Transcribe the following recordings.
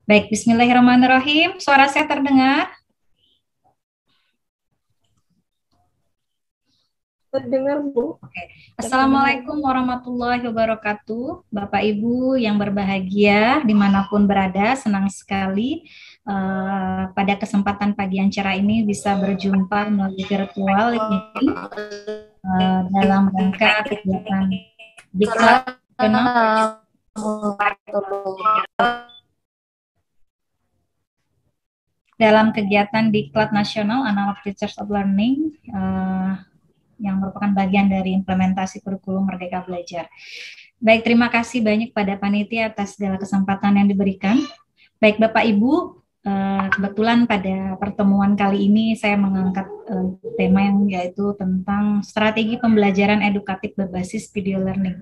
Baik, bismillahirrahmanirrahim. Suara saya terdengar? Terdengar, Bu. Oke. Assalamualaikum warahmatullahi wabarakatuh. Bapak Ibu yang berbahagia dimanapun berada, senang sekali pada kesempatan pagi yang cerah ini bisa berjumpa melalui virtual meeting dalam rangka kegiatan Diklat Nasional dalam kegiatan Diklat Nasional Analog Teachers of Learning yang merupakan bagian dari implementasi kurikulum Merdeka Belajar. Baik, terima kasih banyak pada panitia atas segala kesempatan yang diberikan. Baik, Bapak Ibu, kebetulan pada pertemuan kali ini saya mengangkat tema yang yaitu tentang strategi pembelajaran edukatif berbasis video learning.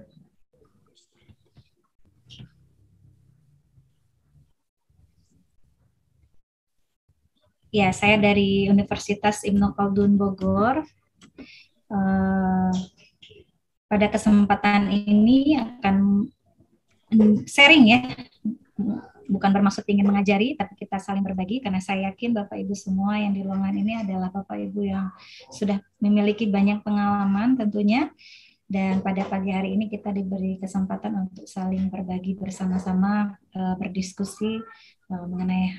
Ya, saya dari Universitas Ibnu Khaldun Bogor. Pada kesempatan ini akan sharing ya, bukan bermaksud ingin mengajari, tapi kita saling berbagi karena saya yakin Bapak Ibu semua yang di ruangan ini adalah Bapak Ibu yang sudah memiliki banyak pengalaman tentunya, dan pada pagi hari ini kita diberi kesempatan untuk saling berbagi bersama-sama, berdiskusi mengenai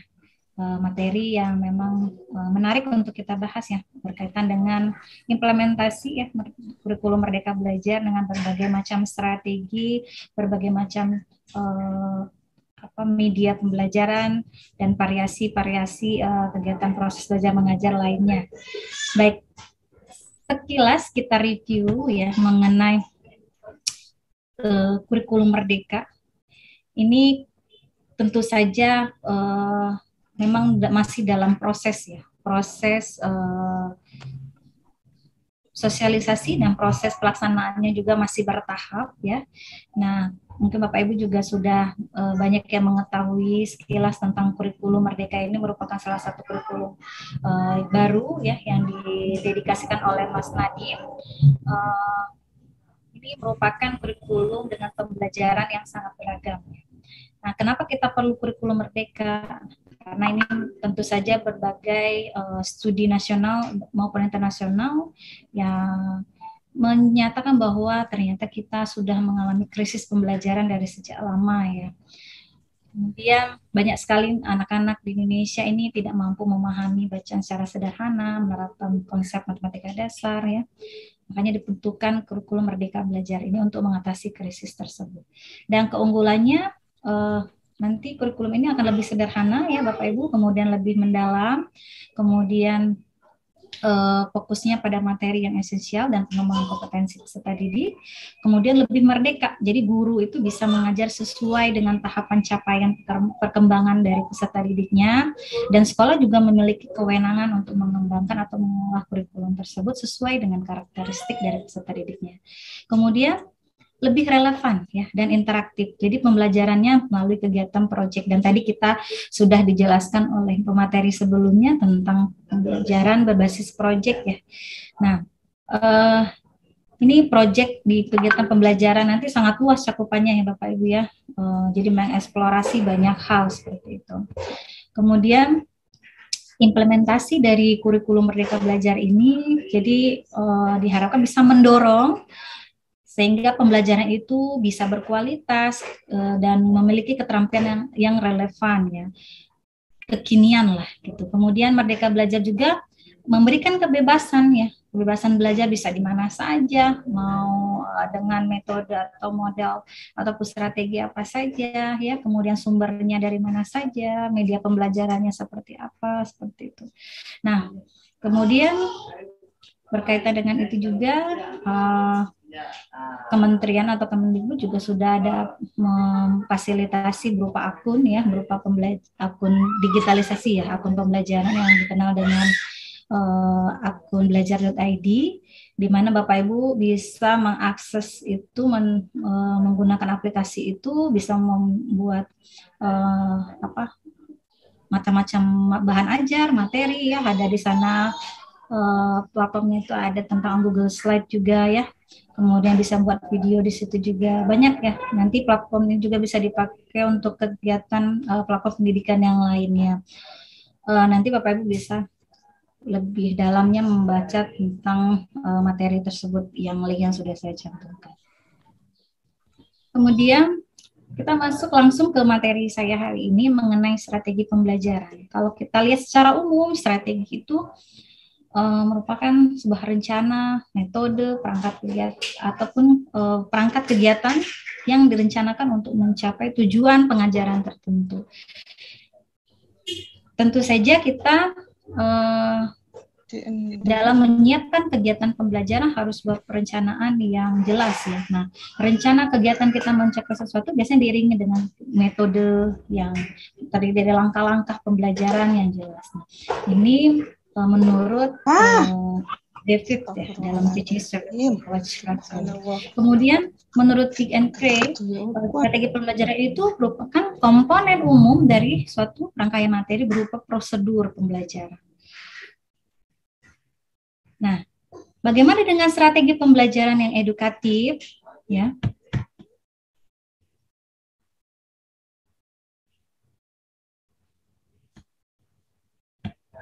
materi yang memang menarik untuk kita bahas ya, berkaitan dengan implementasi ya kurikulum Merdeka Belajar dengan berbagai macam strategi, berbagai macam media pembelajaran dan variasi-variasi kegiatan proses belajar mengajar lainnya. Baik, sekilas kita review ya mengenai kurikulum Merdeka. Ini tentu saja memang masih dalam proses ya, proses sosialisasi dan proses pelaksanaannya juga masih bertahap ya. Nah, mungkin Bapak Ibu juga sudah banyak yang mengetahui sekilas tentang kurikulum Merdeka. Ini merupakan salah satu kurikulum baru ya yang didedikasikan oleh Mas Nadiem. Ini merupakan kurikulum dengan pembelajaran yang sangat beragam. Nah, kenapa kita perlu kurikulum Merdeka? Karena ini tentu saja berbagai studi nasional maupun internasional yang menyatakan bahwa ternyata kita sudah mengalami krisis pembelajaran dari sejak lama ya. Kemudian banyak sekali anak-anak di Indonesia ini tidak mampu memahami bacaan secara sederhana, menerapkan konsep matematika dasar ya. Makanya dibentukkan kurikulum Merdeka Belajar ini untuk mengatasi krisis tersebut. Dan keunggulannya nanti kurikulum ini akan lebih sederhana ya Bapak Ibu, kemudian lebih mendalam, kemudian fokusnya pada materi yang esensial dan pengembangan kompetensi peserta didik, kemudian lebih merdeka. Jadi guru itu bisa mengajar sesuai dengan tahapan capaian perkembangan dari peserta didiknya, dan sekolah juga memiliki kewenangan untuk mengembangkan atau mengolah kurikulum tersebut sesuai dengan karakteristik dari peserta didiknya. Kemudian lebih relevan ya dan interaktif. Jadi pembelajarannya melalui kegiatan proyek, dan tadi kita sudah dijelaskan oleh pemateri sebelumnya tentang pembelajaran berbasis proyek ya. Nah, ini proyek di kegiatan pembelajaran nanti sangat luas cakupannya ya Bapak Ibu ya. Jadi mengeksplorasi banyak hal seperti itu. Kemudian implementasi dari kurikulum Merdeka Belajar ini jadi diharapkan bisa mendorong sehingga pembelajaran itu bisa berkualitas dan memiliki keterampilan yang relevan ya, kekinian lah gitu. Kemudian Merdeka Belajar juga memberikan kebebasan ya, kebebasan belajar bisa di mana saja, mau dengan metode atau model ataupun strategi apa saja ya, kemudian sumbernya dari mana saja, media pembelajarannya seperti apa, seperti itu. Nah, kemudian berkaitan dengan itu juga Kementerian atau Kemendikbud juga sudah ada memfasilitasi berupa akun ya, berupa akun digitalisasi ya, akun pembelajaran yang dikenal dengan akun belajar.id, di mana Bapak Ibu bisa mengakses itu menggunakan aplikasi itu, bisa membuat macam-macam bahan ajar, materi ya, ada di sana. Platformnya itu ada tentang Google Slide juga ya, Kemudian bisa buat video di situ juga banyak ya. Nanti platform ini juga bisa dipakai untuk kegiatan platform pendidikan yang lainnya. Nanti Bapak Ibu bisa lebih dalamnya membaca tentang materi tersebut yang link yang sudah saya cantumkan. Kemudian kita masuk langsung ke materi saya hari ini mengenai strategi pembelajaran. Kalau kita lihat secara umum, strategi itu merupakan sebuah rencana, metode, perangkat kegiatan ataupun perangkat kegiatan yang direncanakan untuk mencapai tujuan pengajaran tertentu. Tentu saja kita dalam menyiapkan kegiatan pembelajaran harus buat perencanaan yang jelas ya. Nah, rencana kegiatan kita mencapai sesuatu biasanya diiringi dengan metode yang terdiri dari langkah-langkah pembelajaran yang jelas. Nah, ini menurut David ya, dalam teaching approach. Kemudian menurut Pick and Cray, strategi pembelajaran itu merupakan komponen umum dari suatu rangkaian materi berupa prosedur pembelajaran. Nah, bagaimana dengan strategi pembelajaran yang edukatif? Ya.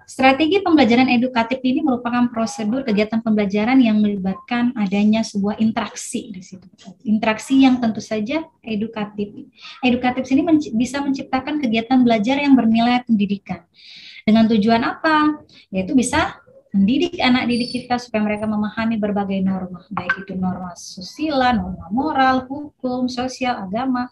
Strategi pembelajaran edukatif ini merupakan prosedur kegiatan pembelajaran yang melibatkan adanya sebuah interaksi di situ. Interaksi yang tentu saja edukatif. Edukatif ini bisa menciptakan kegiatan belajar yang bernilai pendidikan. Dengan tujuan apa? Yaitu bisa mendidik anak didik kita supaya mereka memahami berbagai norma, baik itu norma susila, norma moral, hukum, sosial, agama.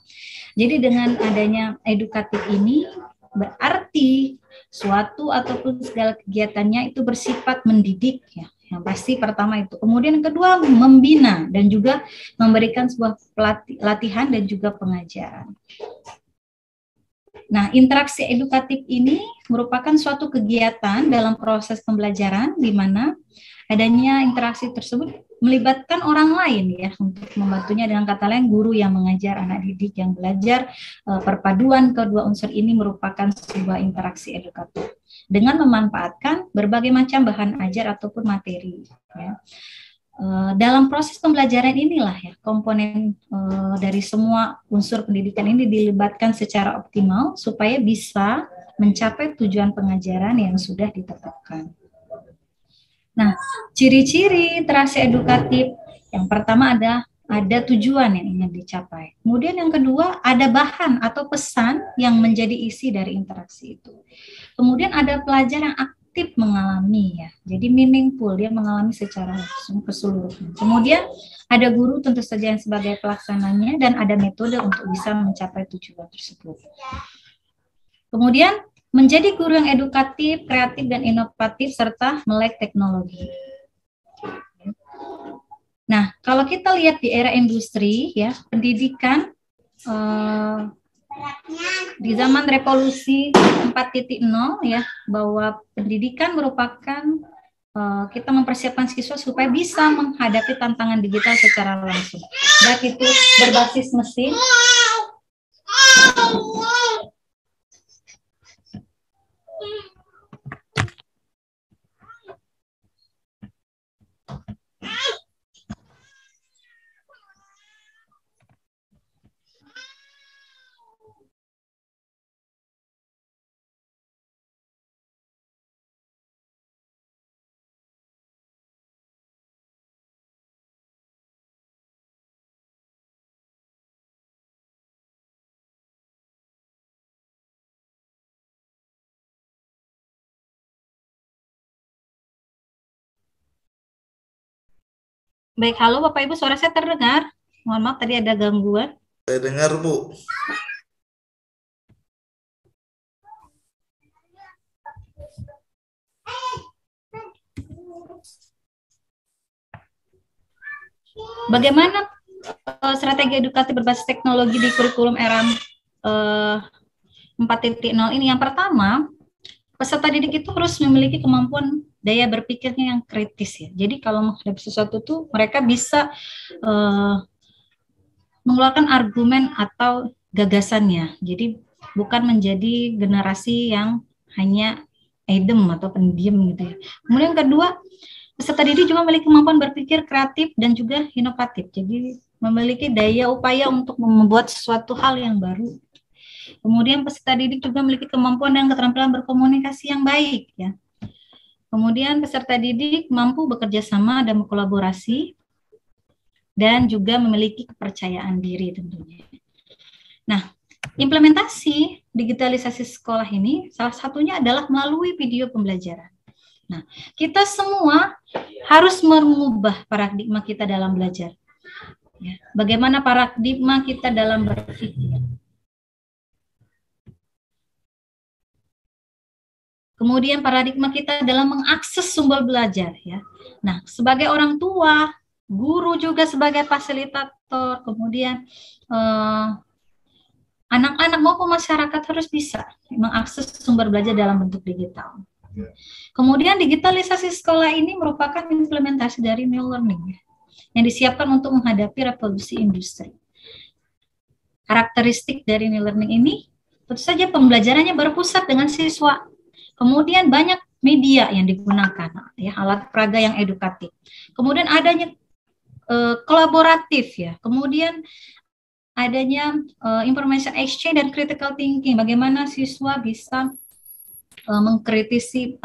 Jadi dengan adanya edukatif ini berarti suatu ataupun segala kegiatannya itu bersifat mendidik ya. Yang pasti pertama itu. Kemudian yang kedua membina dan juga memberikan sebuah latihan dan juga pengajaran. Nah, interaksi edukatif ini merupakan suatu kegiatan dalam proses pembelajaran di mana adanya interaksi tersebut melibatkan orang lain ya untuk membantunya, dengan kata lain guru yang mengajar, anak didik yang belajar. Perpaduan kedua unsur ini merupakan sebuah interaksi edukatif dengan memanfaatkan berbagai macam bahan ajar ataupun materi ya. Dalam proses pembelajaran inilah ya komponen dari semua unsur pendidikan ini dilibatkan secara optimal supaya bisa mencapai tujuan pengajaran yang sudah ditetapkan. Nah, ciri-ciri interaksi edukatif yang pertama ada tujuan yang ingin dicapai. Kemudian yang kedua ada bahan atau pesan yang menjadi isi dari interaksi itu. Kemudian ada pelajar yang aktif mengalami ya, jadi meaningful, dia mengalami secara keseluruhan. Kemudian ada guru tentu saja yang sebagai pelaksananya dan ada metode untuk bisa mencapai tujuan tersebut. Kemudian menjadi guru yang edukatif, kreatif, dan inovatif, serta melek teknologi. Nah, kalau kita lihat di era industri, ya, pendidikan di zaman revolusi 4.0, ya, bahwa pendidikan merupakan kita mempersiapkan siswa supaya bisa menghadapi tantangan digital secara langsung. Baik itu berbasis mesin, baik, halo Bapak Ibu, suara saya terdengar? Mohon maaf tadi ada gangguan. Saya dengar, Bu. Bagaimana strategi edukatif berbasis teknologi di kurikulum era 4.0 ini? Yang pertama, peserta didik itu harus memiliki kemampuan daya berpikirnya yang kritis ya. Jadi kalau menghadapi sesuatu tuh mereka bisa mengeluarkan argumen atau gagasannya. Jadi bukan menjadi generasi yang hanya idem atau pendiam gitu ya. Kemudian yang kedua, Peserta didik juga memiliki kemampuan berpikir kreatif dan juga inovatif. Jadi memiliki daya upaya untuk membuat sesuatu hal yang baru. Kemudian peserta didik juga memiliki kemampuan dan keterampilan berkomunikasi yang baik ya. Kemudian peserta didik mampu bekerja sama dan berkolaborasi dan juga memiliki kepercayaan diri tentunya. Nah, implementasi digitalisasi sekolah ini salah satunya adalah melalui video pembelajaran. Nah, kita semua harus mengubah paradigma kita dalam belajar. Ya, bagaimana paradigma kita dalam berpikir. Kemudian paradigma kita dalam mengakses sumber belajar ya. Nah, sebagai orang tua, guru juga sebagai fasilitator, kemudian anak-anak maupun masyarakat harus bisa mengakses sumber belajar dalam bentuk digital. Kemudian digitalisasi sekolah ini merupakan implementasi dari new learning yang disiapkan untuk menghadapi revolusi industri. Karakteristik dari new learning ini tentu saja pembelajarannya berpusat dengan siswa. Kemudian banyak media yang digunakan, ya, alat peraga yang edukatif. Kemudian adanya kolaboratif ya. Kemudian adanya information exchange dan critical thinking. Bagaimana siswa bisa mengkritisi,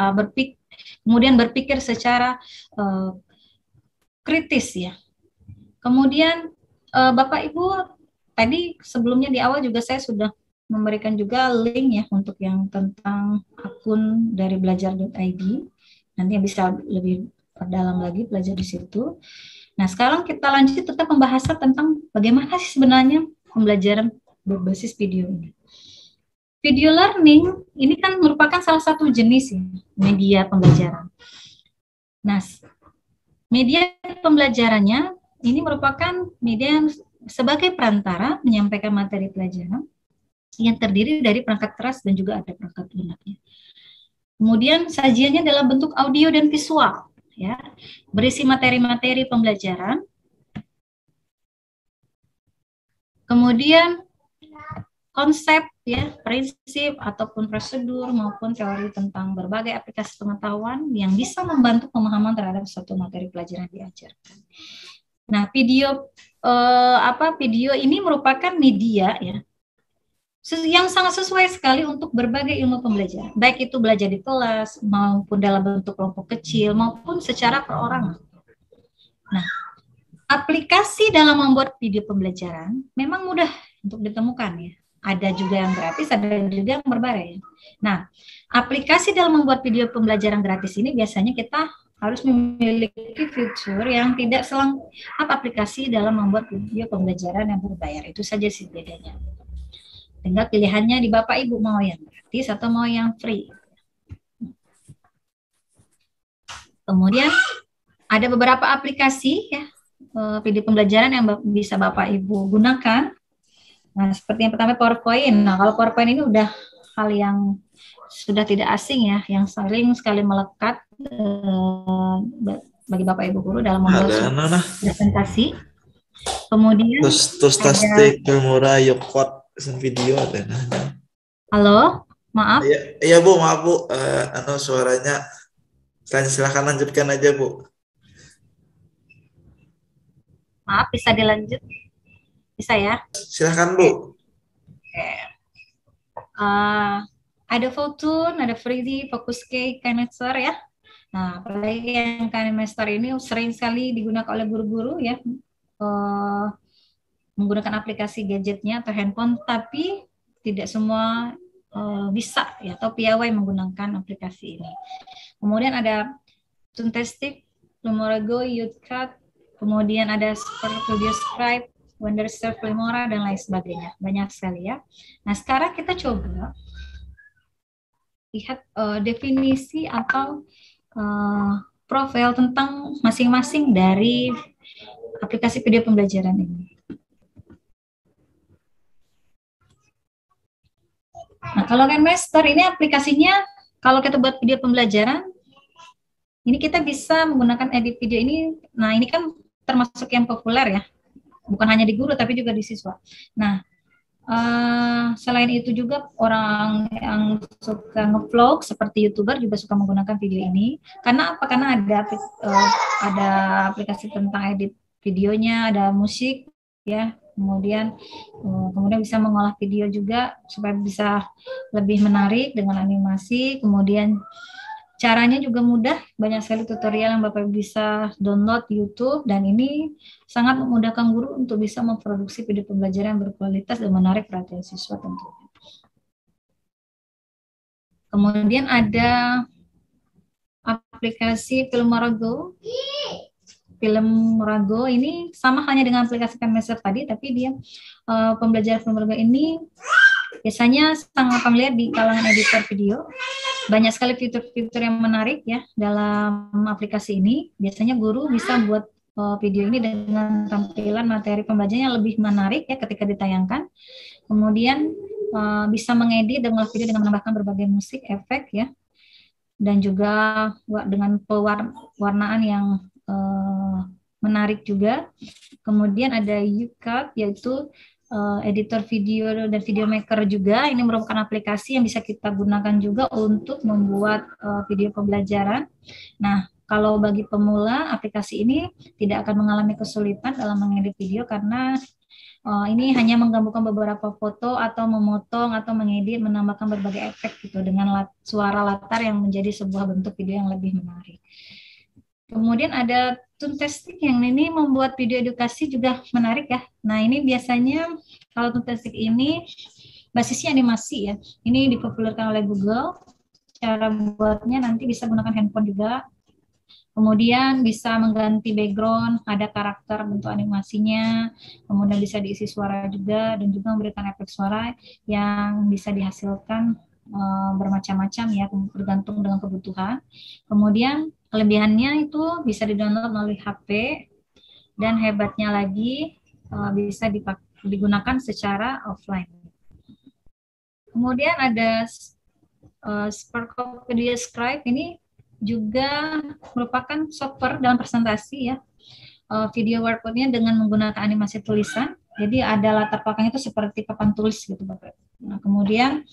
kemudian berpikir secara kritis ya. Kemudian Bapak Ibu tadi sebelumnya di awal juga saya sudah memberikan juga link ya untuk yang tentang akun dari belajar.id. Nanti bisa lebih dalam lagi belajar di situ. Nah, sekarang kita lanjut tentang pembahasan tentang bagaimana sih sebenarnya pembelajaran berbasis video ini. Video learning ini kan merupakan salah satu jenis ya, media pembelajaran. Nah, media pembelajarannya ini merupakan media yang sebagai perantara menyampaikan materi pelajaran yang terdiri dari perangkat keras dan juga ada perangkat lunaknya. Kemudian sajiannya dalam bentuk audio dan visual, ya, berisi materi-materi pembelajaran. Kemudian konsep, ya, prinsip ataupun prosedur maupun teori tentang berbagai aplikasi pengetahuan yang bisa membantu pemahaman terhadap suatu materi pelajaran yang diajarkan. Nah, video ini merupakan media ya yang sangat sesuai sekali untuk berbagai ilmu pembelajaran, baik itu belajar di kelas maupun dalam bentuk kelompok kecil maupun secara perorangan. Nah, aplikasi dalam membuat video pembelajaran memang mudah untuk ditemukan ya. Ada juga yang gratis, ada juga yang berbayar. Nah, aplikasi dalam membuat video pembelajaran gratis ini biasanya kita harus memiliki fitur yang tidak selengkap aplikasi dalam membuat video pembelajaran yang berbayar. Itu saja sih bedanya. Tinggal pilihannya di Bapak Ibu mau yang gratis atau mau yang free. Kemudian ada beberapa aplikasi ya video pembelajaran yang bisa Bapak Ibu gunakan. Nah, seperti yang pertama PowerPoint. Nah, kalau PowerPoint ini udah hal yang sudah tidak asing ya, yang sering sekali melekat bagi Bapak Ibu guru dalam membuat presentasi. Kemudian terus tastik murah yukot video ada. Halo, maaf. Iya Bu, maaf Bu, suaranya. Silakan lanjutkan aja Bu. Maaf, bisa dilanjut? Bisa ya? Silakan Bu. Ada Photon, ada Freezy, Focus K, KineMaster ya. Nah, apalagi yang KineMaster ini sering sekali digunakan oleh guru-guru ya, menggunakan aplikasi gadgetnya atau handphone, tapi tidak semua bisa ya atau piawai menggunakan aplikasi ini. Kemudian ada Tuntastic, Lumorago, YouthCat, kemudian ada Studio Scribe, Wondersurf, Filmora, dan lain sebagainya. Banyak sekali ya. Nah, sekarang kita coba lihat definisi atau profil tentang masing-masing dari aplikasi video pembelajaran ini. Nah, kalau KineMaster ini aplikasinya, kalau kita buat video pembelajaran, ini kita bisa menggunakan edit video ini. Nah, ini kan termasuk yang populer ya, bukan hanya di guru tapi juga di siswa. Nah, selain itu juga orang yang suka ngevlog seperti YouTuber juga suka menggunakan video ini. Karena apa? Karena ada aplikasi tentang edit videonya, ada musik ya. Kemudian bisa mengolah video juga supaya bisa lebih menarik dengan animasi. Kemudian caranya juga mudah, banyak sekali tutorial yang Bapak bisa download di YouTube, dan ini sangat memudahkan guru untuk bisa memproduksi video pembelajaran yang berkualitas dan menarik perhatian siswa tentunya. Kemudian ada aplikasi Filmorago. Filmorago ini sama halnya dengan aplikasi Canvasser tadi, tapi dia pembelajaran Filmorago ini biasanya sangat familiar di kalangan editor video. Banyak sekali fitur-fitur yang menarik ya dalam aplikasi ini. Biasanya guru bisa buat video ini dengan tampilan materi pembelajaran yang lebih menarik ya ketika ditayangkan. Kemudian bisa mengedit dan mengolah video dengan menambahkan berbagai musik, efek ya. Dan juga dengan pewarnaan yang menarik juga. Kemudian ada YouCut, yaitu editor video dan video maker juga. Ini merupakan aplikasi yang bisa kita gunakan juga untuk membuat video pembelajaran. Nah, kalau bagi pemula, aplikasi ini tidak akan mengalami kesulitan dalam mengedit video karena ini hanya menggabungkan beberapa foto atau memotong atau mengedit, menambahkan berbagai efek gitu dengan suara latar yang menjadi sebuah bentuk video yang lebih menarik. Kemudian ada Toontastic yang ini membuat video edukasi juga menarik ya. Nah ini biasanya kalau Toontastic ini basisnya animasi ya. Ini dipopulerkan oleh Google. Cara buatnya nanti bisa menggunakan handphone juga. Kemudian bisa mengganti background, ada karakter bentuk animasinya. Kemudian bisa diisi suara juga dan juga memberikan efek suara yang bisa dihasilkan bermacam-macam ya, bergantung dengan kebutuhan. Kemudian kelebihannya itu bisa di-download melalui HP, dan hebatnya lagi bisa digunakan secara offline. Kemudian ada Sparkopedia Scribe, ini juga merupakan software dalam presentasi ya. Video workboard-nya dengan menggunakan animasi tulisan, jadi ada latar belakangnya itu seperti papan tulis gitu Bapak. Nah, kemudian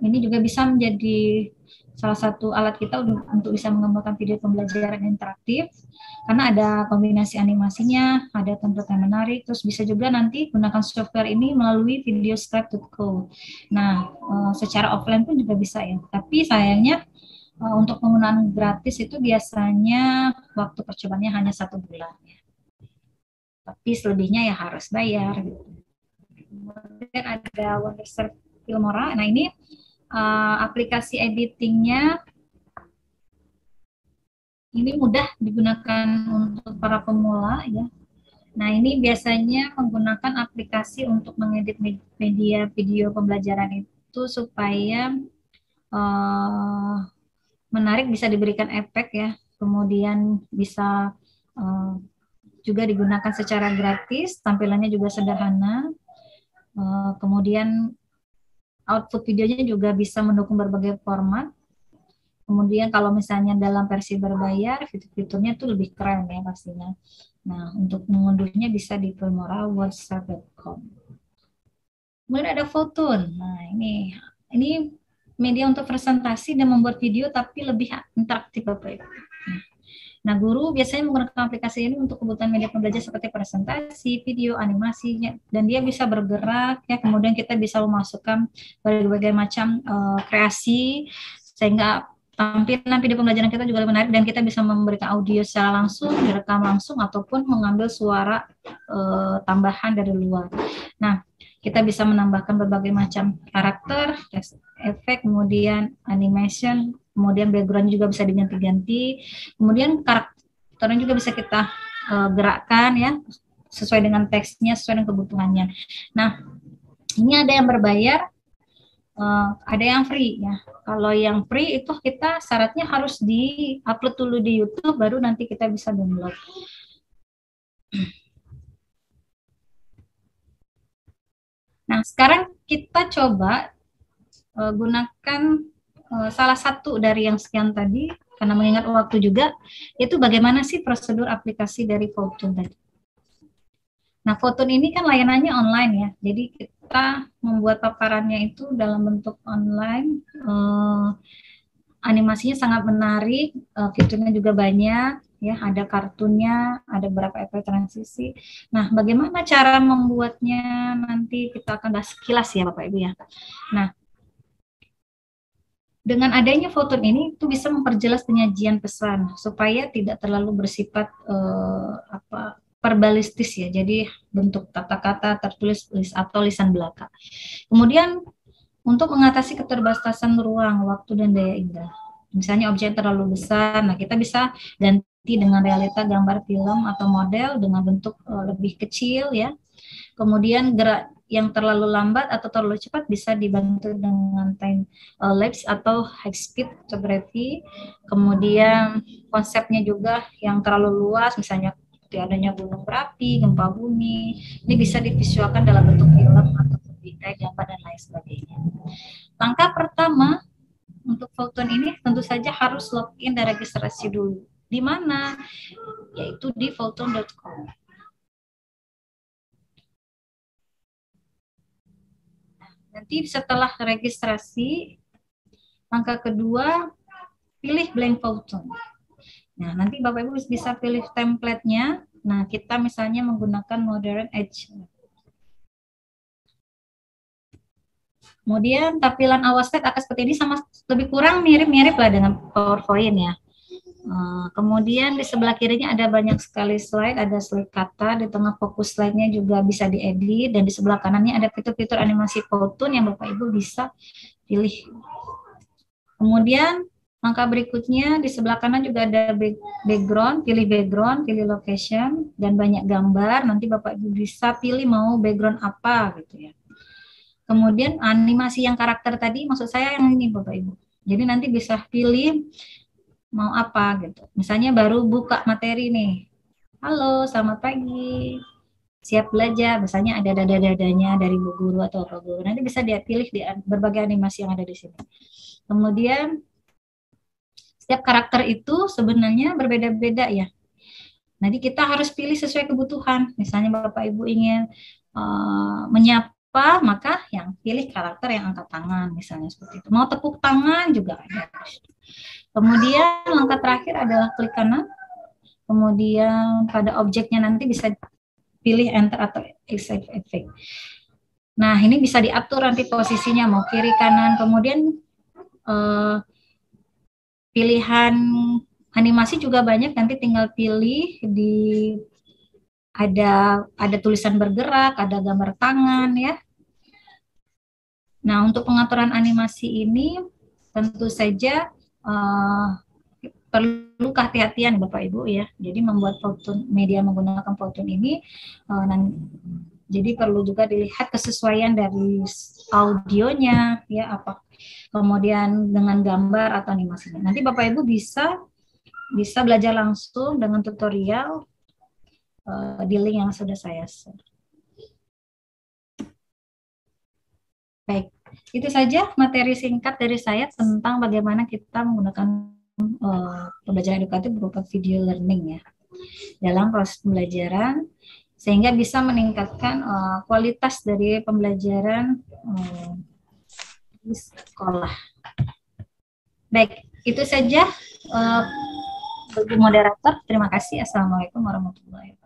ini juga bisa menjadi salah satu alat kita untuk bisa mengembangkan video pembelajaran interaktif karena ada kombinasi animasinya, ada template yang menarik, terus bisa juga nanti gunakan software ini melalui videoscribe.co. Nah, secara offline pun juga bisa ya, tapi sayangnya untuk penggunaan gratis itu biasanya waktu percobaannya hanya 1 bulan. Tapi selebihnya ya harus bayar. Gitu. Kemudian ada Wondershare Filmora. Nah ini aplikasi editingnya ini mudah digunakan untuk para pemula ya. Nah ini biasanya menggunakan aplikasi untuk mengedit media video pembelajaran itu supaya menarik, bisa diberikan efek ya. Kemudian bisa juga digunakan secara gratis, tampilannya juga sederhana. Kemudian output videonya juga bisa mendukung berbagai format. Kemudian kalau misalnya dalam versi berbayar, fitur-fiturnya itu lebih keren ya pastinya. Nah, untuk mengunduhnya bisa di filmora.wordstart.com. Kemudian ada Photon. Nah, ini media untuk presentasi dan membuat video tapi lebih interaktif Bapak Ibu. Nah, guru biasanya menggunakan aplikasi ini untuk kebutuhan media pembelajaran seperti presentasi, video, animasinya, dan dia bisa bergerak ya. Kemudian kita bisa memasukkan berbagai macam kreasi sehingga tampilan video pembelajaran kita juga lebih menarik, dan kita bisa memberikan audio secara langsung, direkam langsung, ataupun mengambil suara tambahan dari luar. Nah, kita bisa menambahkan berbagai macam karakter, efek, kemudian animation, kemudian background juga bisa diganti-ganti, kemudian karakternya juga bisa kita gerakkan ya, sesuai dengan teksnya, sesuai dengan kebutuhannya. Nah, ini ada yang berbayar, ada yang free ya. Kalau yang free itu kita syaratnya harus di-upload dulu di YouTube, baru nanti kita bisa download. Nah, sekarang kita coba gunakan salah satu dari yang sekian tadi, karena mengingat waktu juga, itu bagaimana sih prosedur aplikasi dari Photon tadi. Nah, Photon ini kan layanannya online ya. Jadi kita membuat paparannya itu dalam bentuk online. Animasinya sangat menarik, fiturnya juga banyak, ya. Ada kartunnya, ada beberapa efek transisi. Nah, bagaimana cara membuatnya nanti kita akan bahas sekilas ya, Bapak Ibu ya. Nah, dengan adanya Photon ini itu bisa memperjelas penyajian pesan supaya tidak terlalu bersifat verbalistis ya. Jadi bentuk kata-kata tertulis atau lisan belaka. Kemudian untuk mengatasi keterbatasan ruang, waktu dan daya indah. Misalnya objek terlalu besar, nah kita bisa ganti dengan realita gambar film atau model dengan bentuk lebih kecil ya. Kemudian gerak yang terlalu lambat atau terlalu cepat bisa dibantu dengan time lapse atau high speed photography. Kemudian konsepnya juga yang terlalu luas, misalnya adanya gunung berapi, gempa bumi, ini bisa divisualkan dalam bentuk film atau bingkai gambar dan lain sebagainya. Langkah pertama untuk Photon ini tentu saja harus login dan registrasi dulu. Di mana? Yaitu di photon.com. Nanti setelah registrasi, langkah kedua, pilih blank Photon. Nah, nanti Bapak Ibu bisa pilih template-nya. Nah, kita misalnya menggunakan Modern Edge. Kemudian tampilan awal slide akan seperti ini, sama lebih kurang mirip-mirip lah dengan PowerPoint ya. Kemudian di sebelah kirinya ada banyak sekali slide, ada slide kata, di tengah fokus slide-nya juga bisa diedit, dan di sebelah kanannya ada fitur-fitur animasi Photon yang Bapak Ibu bisa pilih. Kemudian langkah berikutnya di sebelah kanan juga ada background, pilih location, dan banyak gambar. Nanti Bapak Ibu bisa pilih mau background apa gitu ya. Kemudian animasi yang karakter tadi, maksud saya yang ini Bapak Ibu. Jadi nanti bisa pilih mau apa gitu. Misalnya baru buka materi nih. Halo, selamat pagi. Siap belajar. Misalnya ada dada-dadanya dari Bu Guru atau Pak Guru. Nanti bisa dia pilih di berbagai animasi yang ada di sini. Kemudian setiap karakter itu sebenarnya berbeda-beda ya. Nanti kita harus pilih sesuai kebutuhan. Misalnya Bapak Ibu ingin menyapa, maka yang pilih karakter yang angkat tangan, misalnya seperti itu. Mau tepuk tangan juga ada. Kemudian langkah terakhir adalah klik kanan. Kemudian pada objeknya nanti bisa pilih enter atau save effect. Nah, ini bisa diatur nanti posisinya mau kiri kanan. Kemudian pilihan animasi juga banyak, nanti tinggal pilih di ada tulisan bergerak, ada gambar tangan ya. Nah, untuk pengaturan animasi ini tentu saja perlu kehati-hatian Bapak Ibu ya. Jadi membuat Photon media menggunakan Photon ini jadi perlu juga dilihat kesesuaian dari audionya ya, apa kemudian dengan gambar atau animasinya. Nanti Bapak Ibu bisa belajar langsung dengan tutorial di link yang sudah saya share. Baik, itu saja materi singkat dari saya tentang bagaimana kita menggunakan pembelajaran edukatif berupa video learning ya dalam proses pembelajaran, sehingga bisa meningkatkan kualitas dari pembelajaran di sekolah. Baik, itu saja Bu moderator. Terima kasih. Assalamualaikum warahmatullahi wabarakatuh.